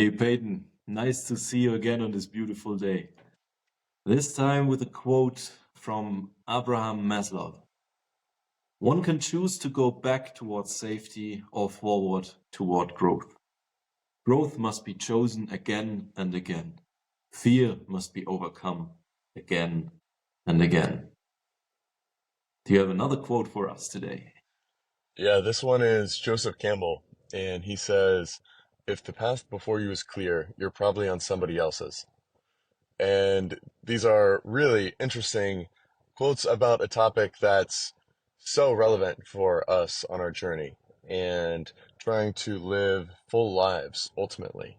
Hey Peyton, nice to see you again on this beautiful day. This time with a quote from Abraham Maslow. One can choose to go back towards safety or forward toward growth. Growth must be chosen again and again. Fear must be overcome again and again. Do you have another quote for us today? Yeah, this one is Joseph Campbell, and he says, if the path before you is clear, you're probably on somebody else's. And these are really interesting quotes about a topic that's so relevant for us on our journey and trying to live full lives ultimately.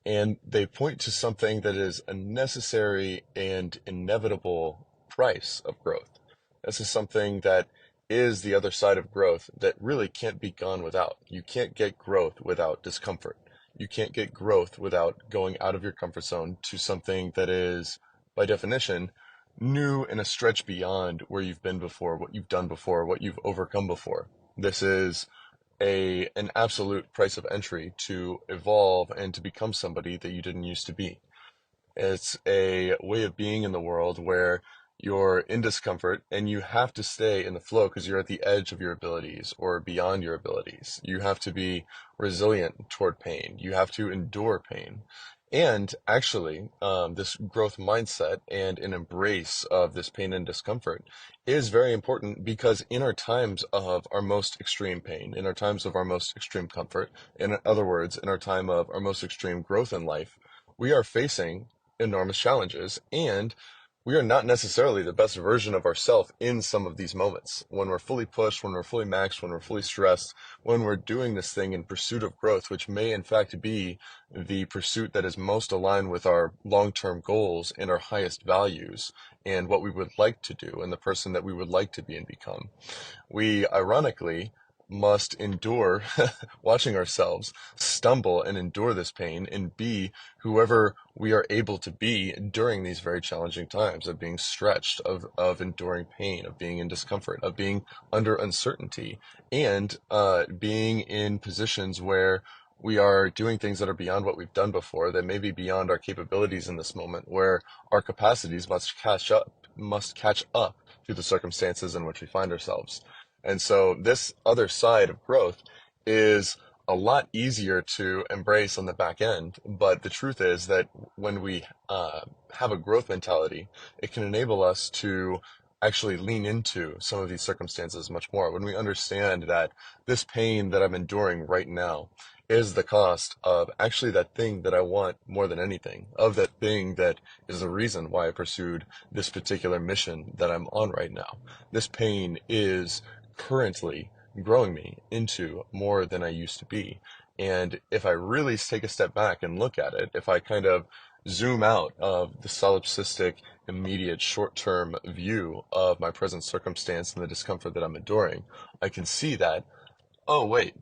And they point to something that is a necessary and inevitable price of growth. This is something that is the other side of growth that really can't be gone without. You can't get growth without discomfort. You can't get growth without going out of your comfort zone to something that is, by definition, new and a stretch beyond where you've been before, what you've done before, what you've overcome before. This is an absolute price of entry to evolve and to become somebody that you didn't used to be. It's a way of being in the world where you're in discomfort and you have to stay in the flow because you're at the edge of your abilities or beyond your abilities. You have to be resilient toward pain. You have to endure pain. And actually, this growth mindset and an embrace of this pain and discomfort is very important because in our times of our most extreme pain, in our times of our most extreme comfort, in other words, in our time of our most extreme growth in life, we are facing enormous challenges and we are not necessarily the best version of ourselves in some of these moments. When we're fully pushed, when we're fully maxed, when we're fully stressed, when we're doing this thing in pursuit of growth, which may in fact be the pursuit that is most aligned with our long-term goals and our highest values and what we would like to do and the person that we would like to be and become. We ironically must endure watching ourselves stumble and endure this pain and be whoever we are able to be during these very challenging times of being stretched, of enduring pain, of being in discomfort, of being under uncertainty, and being in positions where we are doing things that are beyond what we've done before, that may be beyond our capabilities in this moment, where our capacities must catch up to the circumstances in which we find ourselves. And so this other side of growth is a lot easier to embrace on the back end. But the truth is that when we have a growth mentality, it can enable us to actually lean into some of these circumstances much more. When we understand that this pain that I'm enduring right now is the cost of actually that thing that I want more than anything, of that thing that is the reason why I pursued this particular mission that I'm on right now. This pain is currently growing me into more than I used to be. And if I really take a step back and look at it, if I kind of zoom out of the solipsistic, immediate, short-term view of my present circumstance and the discomfort that I'm enduring, I can see that, oh, wait,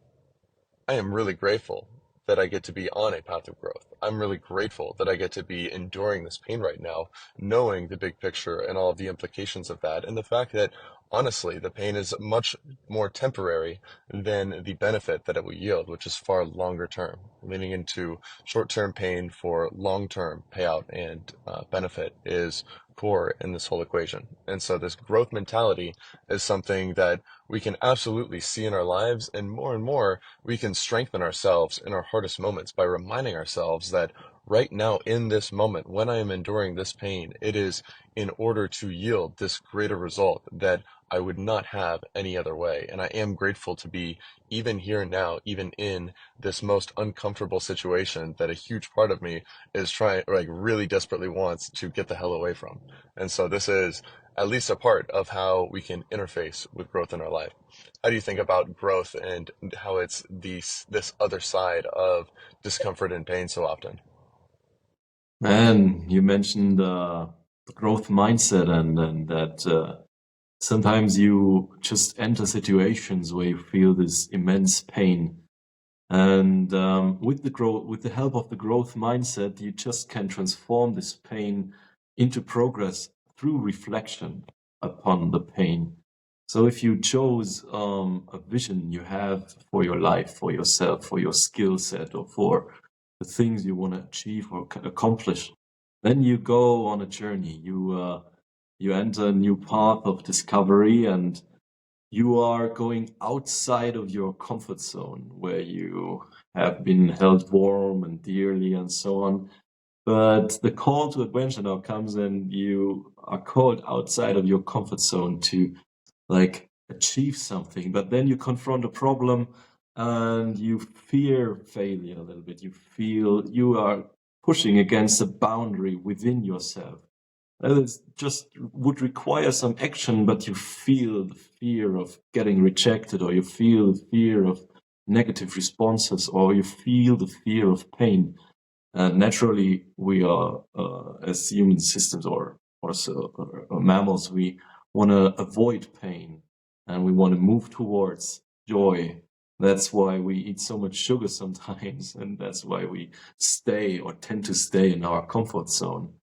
I am really grateful that I get to be on a path of growth. I'm really grateful that I get to be enduring this pain right now, knowing the big picture and all of the implications of that, and the fact that honestly, the pain is much more temporary than the benefit that it will yield, which is far longer term. Leaning into short term pain for long term payout and benefit is core in this whole equation. And so, this growth mentality is something that we can absolutely see in our lives, and more we can strengthen ourselves in our hardest moments by reminding ourselves that right now, in this moment, when I am enduring this pain, it is in order to yield this greater result that I would not have any other way. And I am grateful to be even here now, even in this most uncomfortable situation that a huge part of me is trying, like, really desperately wants to get the hell away from. And so, this is at least a part of how we can interface with growth in our life. How do you think about growth and how it's this other side of discomfort and pain so often? Man, you mentioned the growth mindset and that sometimes you just enter situations where you feel this immense pain. And with the help of the growth mindset, you just can transform this pain into progress through reflection upon the pain. So if you chose a vision you have for your life, for yourself, for your skill set, or for the things you want to achieve or accomplish. Then you go on a journey. You enter a new path of discovery, and you are going outside of your comfort zone where you have been held warm and dearly and so on. But the call to adventure now comes, and you are called outside of your comfort zone to like achieve something. But then you confront a problem and you fear failure a little bit. You feel you are pushing against a boundary within yourself. It just would require some action, but you feel the fear of getting rejected, or you feel the fear of negative responses, or you feel the fear of pain. Naturally, we are, as human systems or mammals, we want to avoid pain and we want to move towards joy. That's why we eat so much sugar sometimes, and that's why we stay or tend to stay in our comfort zone.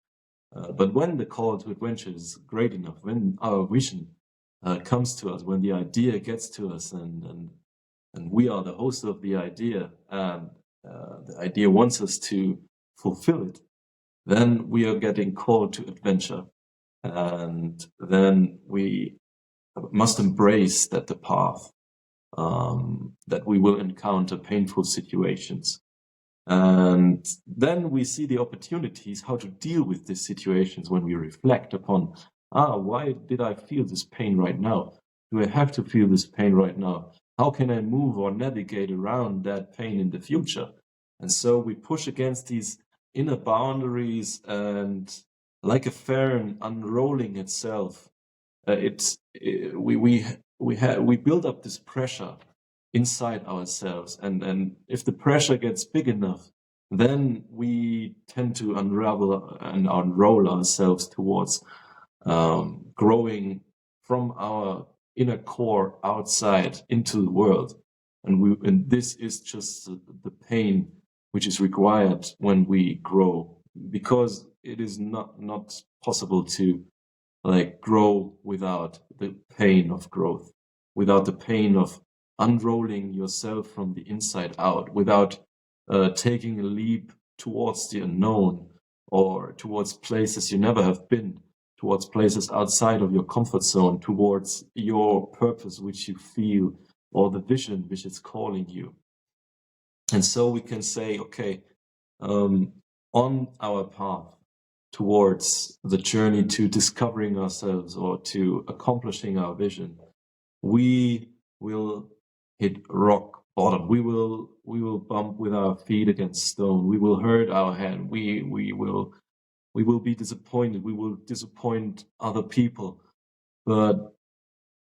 But when the call to adventure is great enough, when our vision comes to us, when the idea gets to us, and we are the host of the idea, and the idea wants us to fulfill it, then we are getting called to adventure. And then we must embrace that the path, that we will encounter painful situations. And then we see the opportunities how to deal with these situations when we reflect upon, why did I feel this pain right now? Do I have to feel this pain right now? How can I move or navigate around that pain in the future? And so we push against these inner boundaries, and like a fern unrolling itself, we build up this pressure inside ourselves, and if the pressure gets big enough, then we tend to unravel and unroll ourselves towards growing from our inner core outside into the world. And this is just the pain which is required when we grow, because it is not possible to like grow without the pain of growth, without the pain of unrolling yourself from the inside out, without taking a leap towards the unknown, or towards places you never have been, towards places outside of your comfort zone, towards your purpose which you feel, or the vision which is calling you. And so we can say, okay, on our path towards the journey to discovering ourselves or to accomplishing our vision, we will hit rock bottom. We will bump with our feet against stone. We will hurt our head. We will be disappointed. We will disappoint other people. But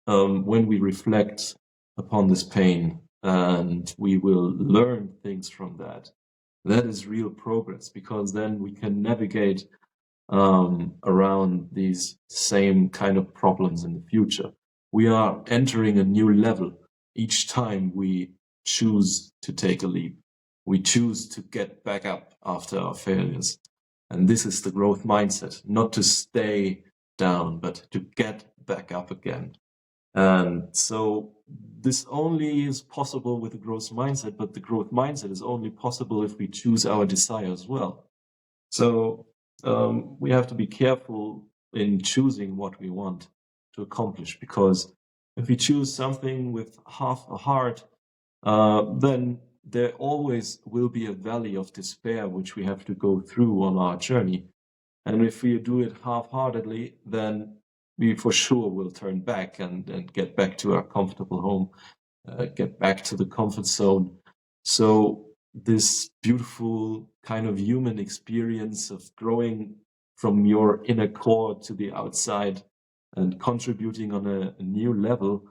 when we reflect upon this pain, and we will learn things from that, that is real progress, because then we can navigate around these same kind of problems in the future. We are entering a new level each time we choose to take a leap. We choose to get back up after our failures. And this is the growth mindset, not to stay down, but to get back up again. And so this only is possible with a growth mindset, but the growth mindset is only possible if we choose our desire as well. So we have to be careful in choosing what we want to accomplish, because if we choose something with half a heart, then there always will be a valley of despair which we have to go through on our journey. And if we do it half-heartedly, then we for sure will turn back and get back to our comfortable home, get back to the comfort zone. So this beautiful kind of human experience of growing from your inner core to the outside and contributing on a new level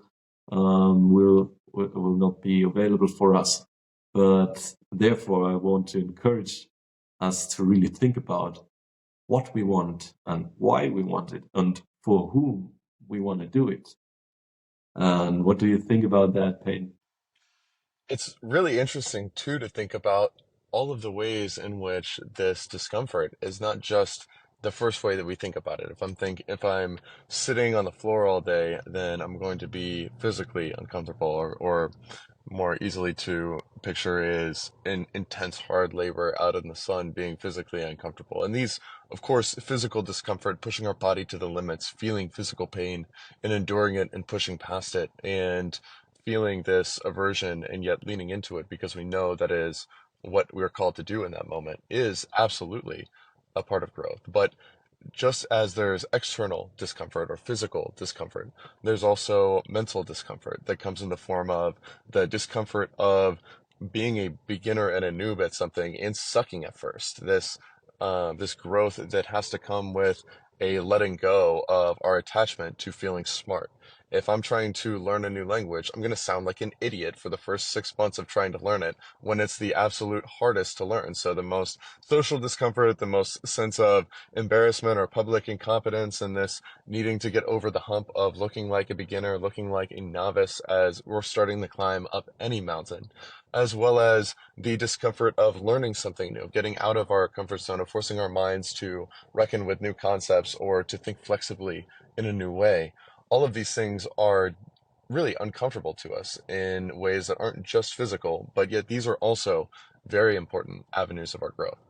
will not be available for us. But therefore, I want to encourage us to really think about what we want and why we want it and for whom we want to do it. And what do you think about that, Peyton? It's really interesting too to think about all of the ways in which this discomfort is not just the first way that we think about it. If I'm sitting on the floor all day, then I'm going to be physically uncomfortable, or more easily to picture is in intense hard labor out in the sun, being physically uncomfortable. And these, of course, physical discomfort, pushing our body to the limits, feeling physical pain and enduring it and pushing past it, and feeling this aversion and yet leaning into it because we know that is what we're called to do in that moment, is absolutely a part of growth. But just as there's external discomfort or physical discomfort, there's also mental discomfort that comes in the form of the discomfort of being a beginner and a noob at something and sucking at first. This growth that has to come with a letting go of our attachment to feeling smart. If I'm trying to learn a new language, I'm going to sound like an idiot for the first 6 months of trying to learn it when it's the absolute hardest to learn. So the most social discomfort, the most sense of embarrassment or public incompetence, and this needing to get over the hump of looking like a beginner, looking like a novice as we're starting to climb up any mountain, as well as the discomfort of learning something new, getting out of our comfort zone, of forcing our minds to reckon with new concepts or to think flexibly in a new way. All of these things are really uncomfortable to us in ways that aren't just physical, but yet these are also very important avenues of our growth.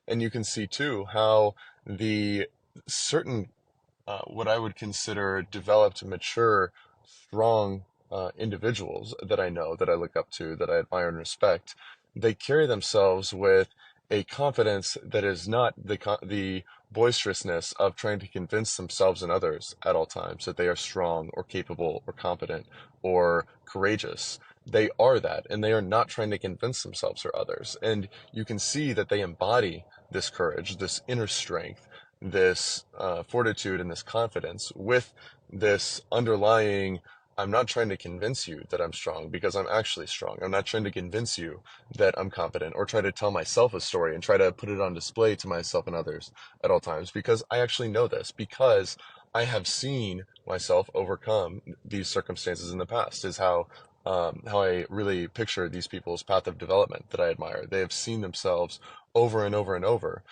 And you can see too how the certain, what I would consider developed, mature, strong individuals that I know, that I look up to, that I admire and respect, they carry themselves with a confidence that is not the boisterousness of trying to convince themselves and others at all times that they are strong or capable or competent or courageous. They are that, and they are not trying to convince themselves or others. And you can see that they embody this courage, this inner strength, this fortitude, and this confidence with this underlying, I'm not trying to convince you that I'm strong because I'm actually strong. I'm not trying to convince you that I'm competent or try to tell myself a story and try to put it on display to myself and others at all times because I actually know this, because I have seen myself overcome these circumstances in the past, is how I really picture these people's path of development that I admire. They have seen themselves over and over and over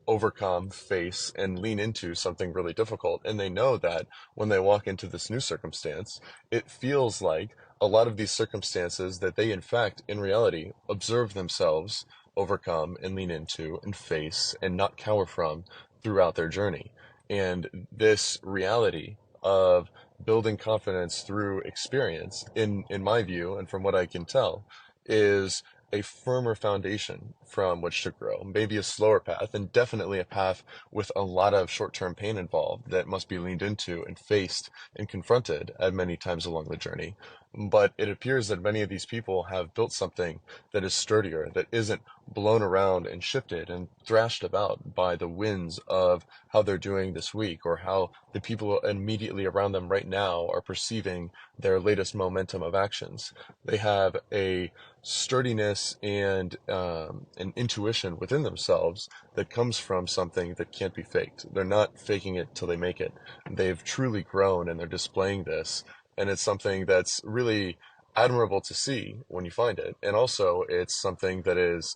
overcome, face, and lean into something really difficult. And they know that when they walk into this new circumstance, it feels like a lot of these circumstances that they, in fact, in reality, observe themselves overcome and lean into and face and not cower from throughout their journey. And this reality of building confidence through experience, in my view, and from what I can tell, is a firmer foundation from which to grow. Maybe a slower path, and definitely a path with a lot of short term pain involved that must be leaned into and faced and confronted at many times along the journey. But it appears that many of these people have built something that is sturdier, that isn't blown around and shifted and thrashed about by the winds of how they're doing this week or how the people immediately around them right now are perceiving their latest momentum of actions. They have a sturdiness and an intuition within themselves that comes from something that can't be faked. They're not faking it till they make it. They've truly grown and they're displaying this, and it's something that's really admirable to see when you find it. And also, it's something that is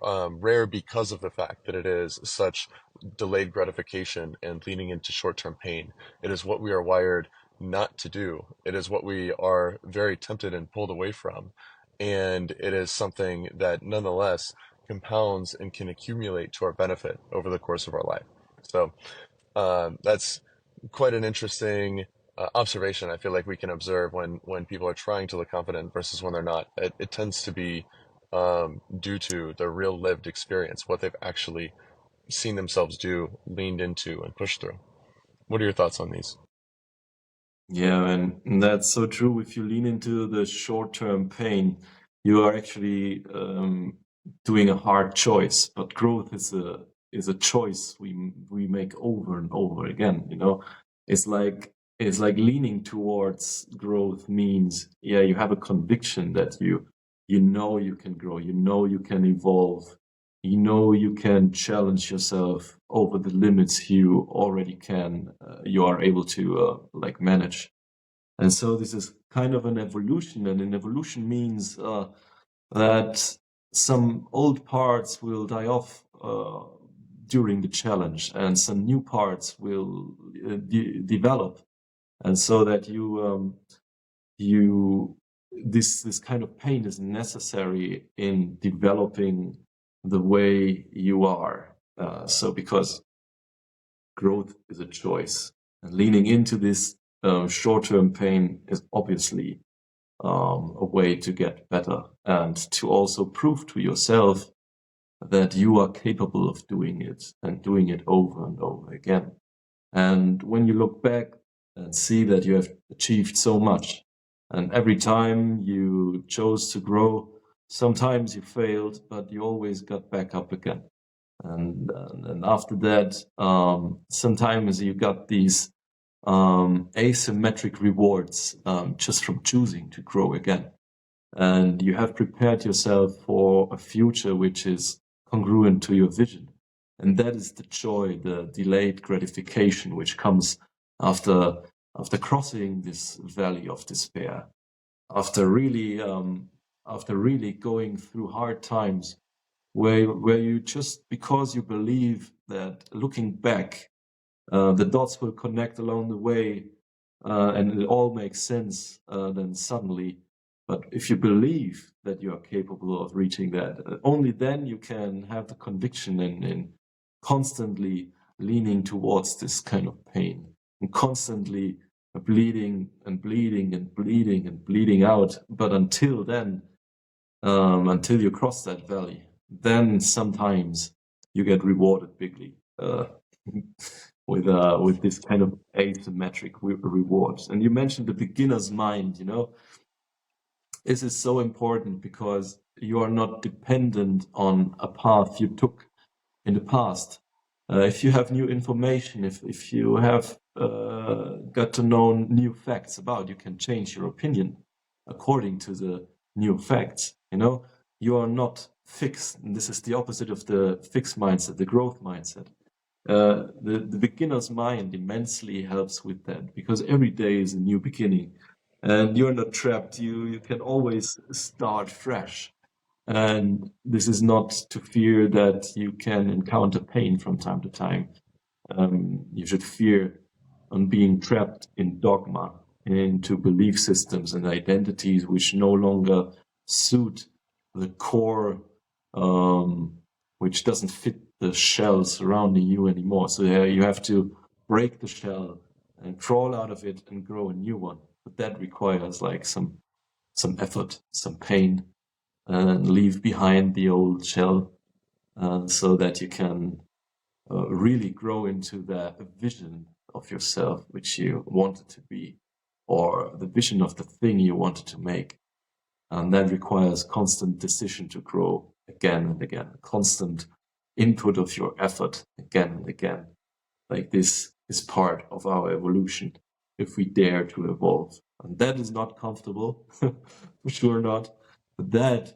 rare because of the fact that it is such delayed gratification and leaning into short term pain. It is what we are wired not to do. It is what we are very tempted and pulled away from. And it is something that nonetheless compounds and can accumulate to our benefit over the course of our life. So that's quite an interesting observation. I feel like we can observe when people are trying to look confident versus when they're not. It tends to be due to their real lived experience, what they've actually seen themselves do, leaned into, and pushed through. What are your thoughts on these? Yeah, and that's so true. If you lean into the short-term pain, you are actually doing a hard choice. But growth is a choice we make over and over again. You know, it's like it's like leaning towards growth means, yeah, you have a conviction that you know you can grow, you know you can evolve, you know you can challenge yourself over the limits you already can you are able to like manage. And so this is kind of an evolution, and an evolution means that some old parts will die off during the challenge and some new parts will develop, and so that you this kind of pain is necessary in developing the way you are. So because growth is a choice, and leaning into this short-term pain is obviously a way to get better and to also prove to yourself that you are capable of doing it and doing it over and over again. And when you look back and see that you have achieved so much, and every time you chose to grow, sometimes you failed, but you always got back up again. And after that, sometimes you got these asymmetric rewards just from choosing to grow again. And you have prepared yourself for a future which is congruent to your vision. And that is the joy, the delayed gratification, which comes after crossing this valley of despair, after really going through hard times, where you just, because you believe that looking back, the dots will connect along the way, and it all makes sense, then suddenly. But if you believe that you are capable of reaching that, only then you can have the conviction in constantly leaning towards this kind of pain and constantly bleeding and bleeding and bleeding and bleeding out. But until then, until you cross that valley, then sometimes you get rewarded bigly with this kind of asymmetric rewards. And you mentioned the beginner's mind. This is so important because you are not dependent on a path you took in the past. If you have new information, if you have got to know new facts about, you can change your opinion according to the new facts. You are not fixed. And this is the opposite of the fixed mindset, the growth mindset. The beginner's mind immensely helps with that, because every day is a new beginning and you're not trapped. You can always start fresh. And this is not to fear that you can encounter pain from time to time. You should fear on being trapped in dogma, into belief systems and identities which no longer suit the core, which doesn't fit the shell surrounding you anymore. So you have to break the shell and crawl out of it and grow a new one. But that requires like some effort, some pain, and leave behind the old shell, so that you can really grow into the vision of yourself which you wanted to be, or the vision of the thing you wanted to make. And that requires constant decision to grow again and again, constant input of your effort again and again. Like this is part of our evolution if we dare to evolve. And that is not comfortable, for sure not. But that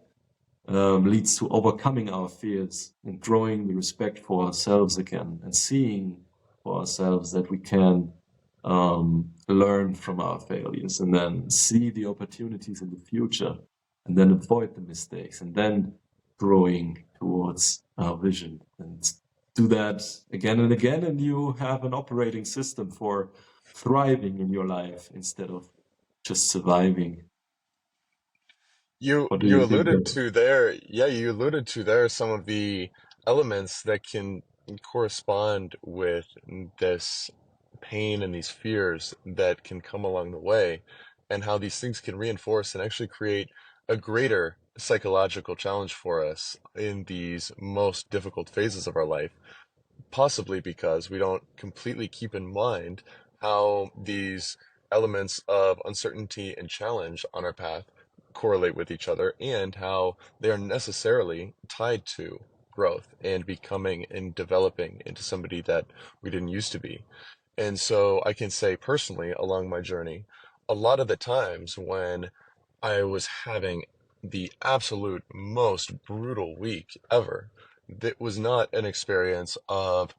leads to overcoming our fears and growing the respect for ourselves again, and seeing for ourselves that we can learn from our failures, and then see the opportunities in the future, and then avoid the mistakes, and then growing towards our vision. And do that again and again, and you have an operating system for thriving in your life instead of just surviving. You What do you you think alluded of? to there, yeah, you alluded to there some of the elements that can correspond with this pain and these fears that can come along the way, and how these things can reinforce and actually create a greater psychological challenge for us in these most difficult phases of our life, possibly because we don't completely keep in mind how these elements of uncertainty and challenge on our path correlate with each other, and how they are necessarily tied to growth and becoming and developing into somebody that we didn't used to be. And so I can say personally, along my journey, a lot of the times when I was having the absolute most brutal week ever, that was not an experience of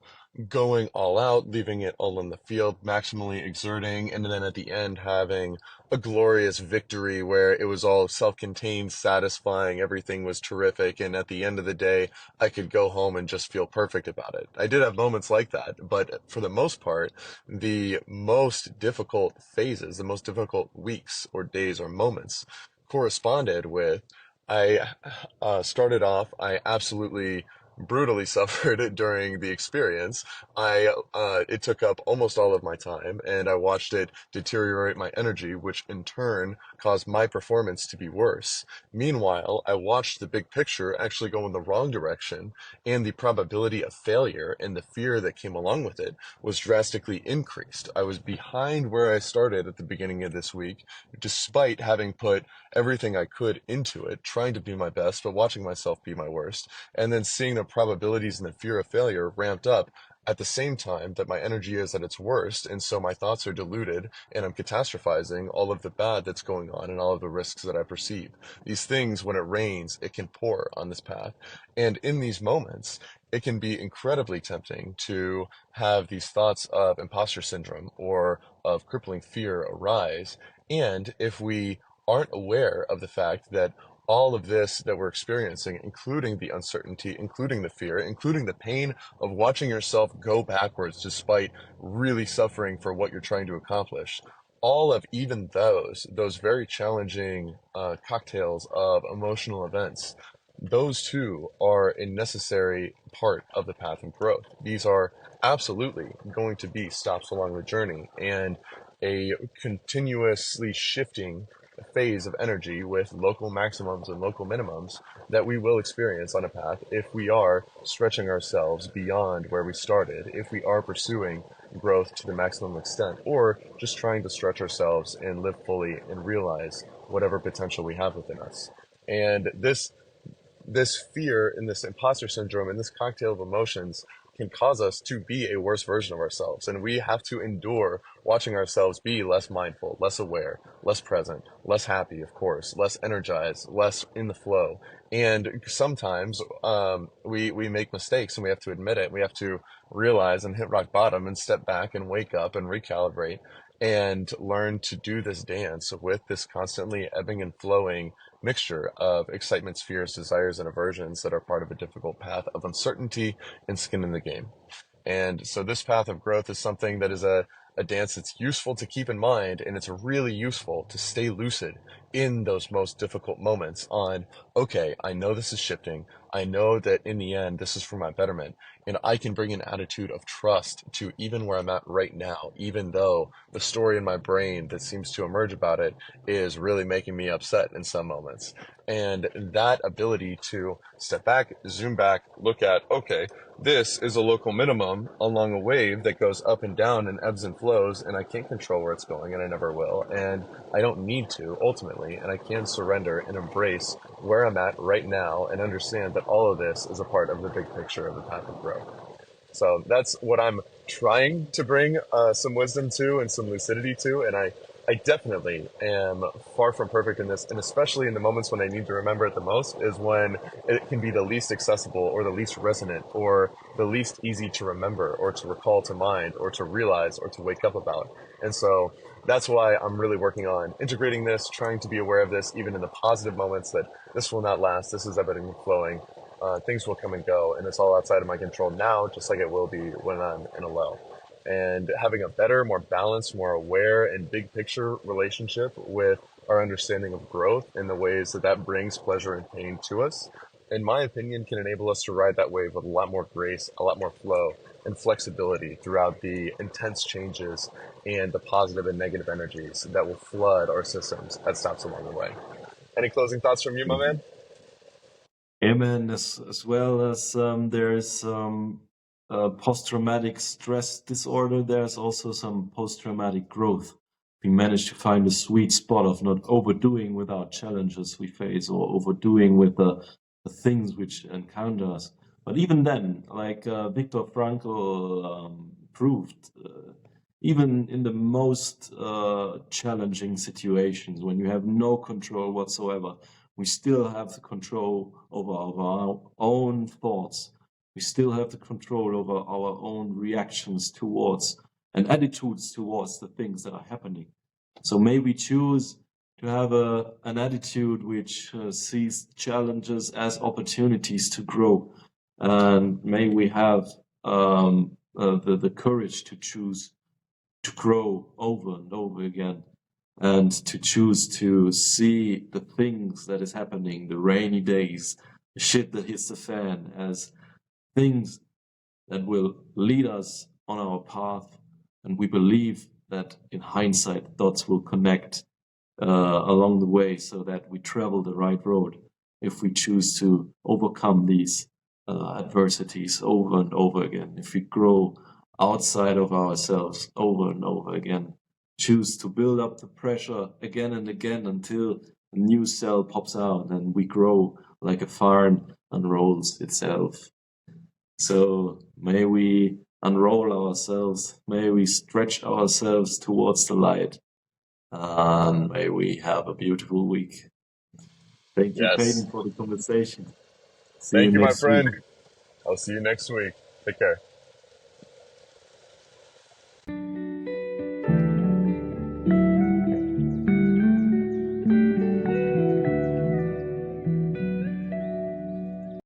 going all out, leaving it all in the field, maximally exerting, and then at the end having a glorious victory where it was all self-contained, satisfying, everything was terrific, and at the end of the day, I could go home and just feel perfect about it. I did have moments like that, but for the most part, the most difficult phases, the most difficult weeks or days or moments corresponded with, I started off, I absolutely brutally suffered during the experience. It took up almost all of my time, and I watched it deteriorate my energy, which in turn caused my performance to be worse. Meanwhile, I watched the big picture actually go in the wrong direction, and the probability of failure and the fear that came along with it was drastically increased. I was behind where I started at the beginning of this week, despite having put everything I could into it, trying to be my best, but watching myself be my worst, and then seeing the probabilities and the fear of failure ramped up at the same time that my energy is at its worst, and so my thoughts are diluted, and I'm catastrophizing all of the bad that's going on and all of the risks that I perceive. These things, when it rains, it can pour on this path. And in these moments, it can be incredibly tempting to have these thoughts of imposter syndrome or of crippling fear arise. And if we aren't aware of the fact that all of this that we're experiencing, including the uncertainty, including the fear, including the pain of watching yourself go backwards despite really suffering for what you're trying to accomplish, all of even those very challenging cocktails of emotional events, those too are a necessary part of the path of growth. These are absolutely going to be stops along the journey and a continuously shifting phase of energy with local maximums and local minimums that we will experience on a path if we are stretching ourselves beyond where we started, if we are pursuing growth to the maximum extent, or just trying to stretch ourselves and live fully and realize whatever potential we have within us. And this fear and this imposter syndrome and this cocktail of emotions can cause us to be a worse version of ourselves. And we have to endure watching ourselves be less mindful, less aware, less present, less happy, of course, less energized, less in the flow. And sometimes we make mistakes and we have to admit it. We have to realize and hit rock bottom and step back and wake up and recalibrate and learn to do this dance with this constantly ebbing and flowing mixture of excitements, fears, desires, and aversions that are part of a difficult path of uncertainty and skin in the game. And so this path of growth is something that is a dance that's useful to keep in mind, and it's really useful to stay lucid in those most difficult moments on, okay, I know this is shifting. I know that in the end, this is for my betterment. And I can bring an attitude of trust to even where I'm at right now, even though the story in my brain that seems to emerge about it is really making me upset in some moments. And that ability to step back, zoom back, look at, okay, this is a local minimum along a wave that goes up and down and ebbs and flows, and I can't control where it's going, and I never will. And I don't need to, ultimately, and I can surrender and embrace where I'm at right now and understand that all of this is a part of the big picture of the path of growth. So that's what I'm trying to bring some wisdom to and some lucidity to. And I definitely am far from perfect in this. And especially in the moments when I need to remember it the most is when it can be the least accessible or the least resonant or the least easy to remember or to recall to mind or to realize or to wake up about. And so that's why I'm really working on integrating this, trying to be aware of this, even in the positive moments that this will not last. This is ebbing and flowing. Things will come and go, and it's all outside of my control now, just like it will be when I'm in a low. And having a better, more balanced, more aware, and big picture relationship with our understanding of growth and the ways that that brings pleasure and pain to us, in my opinion, can enable us to ride that wave with a lot more grace, a lot more flow, and flexibility throughout the intense changes and the positive and negative energies that will flood our systems at stops along the way. Any closing thoughts from you, my man? Amen. As well as there is some post-traumatic stress disorder, there's also some post-traumatic growth. We manage to find a sweet spot of not overdoing with our challenges we face or overdoing with the things which encounter us. But even then, like Viktor Frankl proved, even in the most challenging situations, when you have no control whatsoever, we still have the control over our own thoughts. We still have the control over our own reactions towards and attitudes towards the things that are happening. So may we choose to have an attitude which sees challenges as opportunities to grow. And may we have the courage to choose to grow over and over again. and to choose to see the things that is happening, the rainy days, the shit that hits the fan, as things that will lead us on our path. And we believe that in hindsight, dots will connect along the way so that we travel the right road if we choose to overcome these adversities over and over again, if we grow outside of ourselves over and over again, choose to build up the pressure again and again until a new cell pops out and we grow like a farm unrolls itself. So may we unroll ourselves, may we stretch ourselves towards the light, and may we have a beautiful week. Thank you, Yes. Peyton, for the conversation. See you Thank you, my next week. friend. I'll see you next week. Take care.